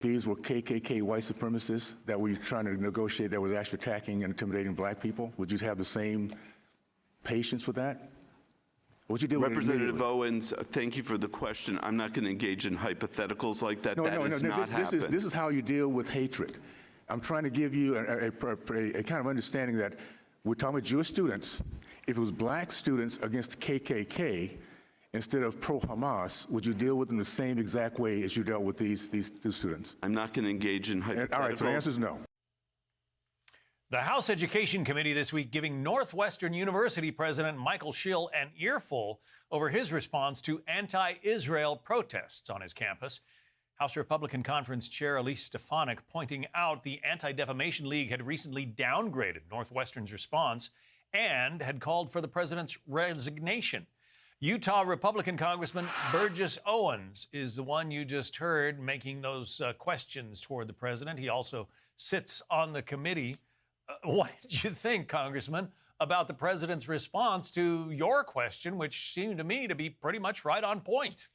these were KKK white supremacists that were trying to negotiate that was actually attacking and intimidating black people? Would you have the same patience with that? What you did Representative Owens, thank you for the question. I'm not going to engage in hypotheticals like that. This is how you deal with hatred. I'm trying to give you a kind of understanding that we're talking about Jewish students. If it was black students against KKK instead of pro-Hamas, would you deal with them the same exact way as you dealt with these students? I'm not going to engage in hypotheticals. All right, so the answer is no. The House Education Committee this week giving Northwestern University President Michael Schill an earful over his response to anti-Israel protests on his campus. House Republican Conference Chair Elise Stefanik pointing out the Anti-Defamation League had recently downgraded Northwestern's response and had called for the president's resignation. Utah Republican Congressman Burgess Owens is the one you just heard making those questions toward the president. He also sits on the committee. What did you think, Congressman, about the president's response to your question, which seemed to me to be pretty much right on point?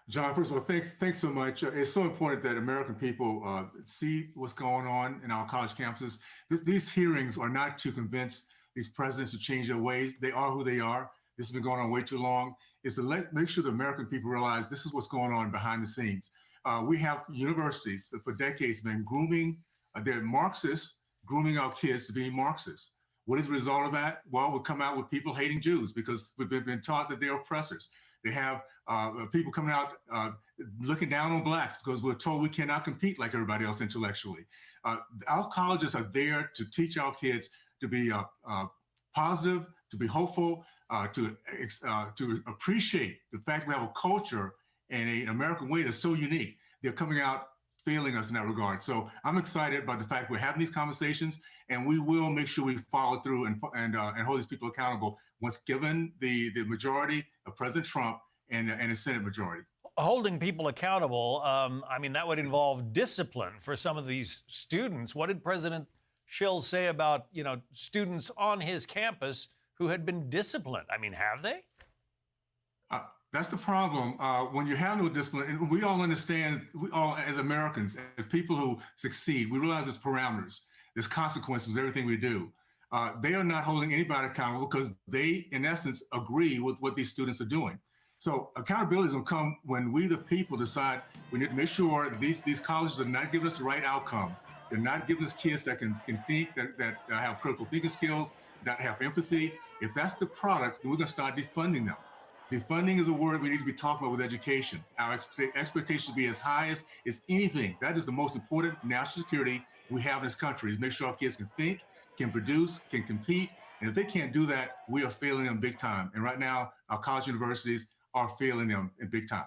John, first of all, thanks so much. It's so important that American people see what's going on in our college campuses. These hearings are not to convince these presidents to change their ways. They are who they are. This has been going on way too long. It's to make sure the American people realize this is what's going on behind the scenes. We have universities that for decades have been grooming, they're Marxists, grooming our kids to be Marxists. What is the result of that? Well, we'll come out with people hating Jews because we've been taught that they're oppressors. They have people coming out looking down on blacks because we're told we cannot compete like everybody else intellectually. Our colleges are there to teach our kids to be positive, to be hopeful, to appreciate the fact we have a culture and an American way that's so unique. They're coming out failing us in that regard. So I'm excited about the fact we're having these conversations, and we will make sure we follow through and hold these people accountable once given the majority of President Trump and the Senate majority. Holding people accountable, I mean, that would involve discipline for some of these students. What did President Schill say about, students on his campus who had been disciplined? I mean, have they? That's the problem. When you have no discipline, and we all understand, we all as Americans, as people who succeed, we realize there's parameters, there's consequences to everything we do. They are not holding anybody accountable because they, in essence, agree with what these students are doing. So accountability is going to come when we, the people, decide we need to make sure these colleges are not giving us the right outcome. They're not giving us kids that can think, that have critical thinking skills, that have empathy. If that's the product, then we're going to start defunding them. Defunding is a word we need to be talking about with education. Our expectations should be as high as anything. That is the most important national security we have in this country, is make sure our kids can think, can produce, can compete. And if they can't do that, we are failing them big time. And right now, our college universities are failing them in big time.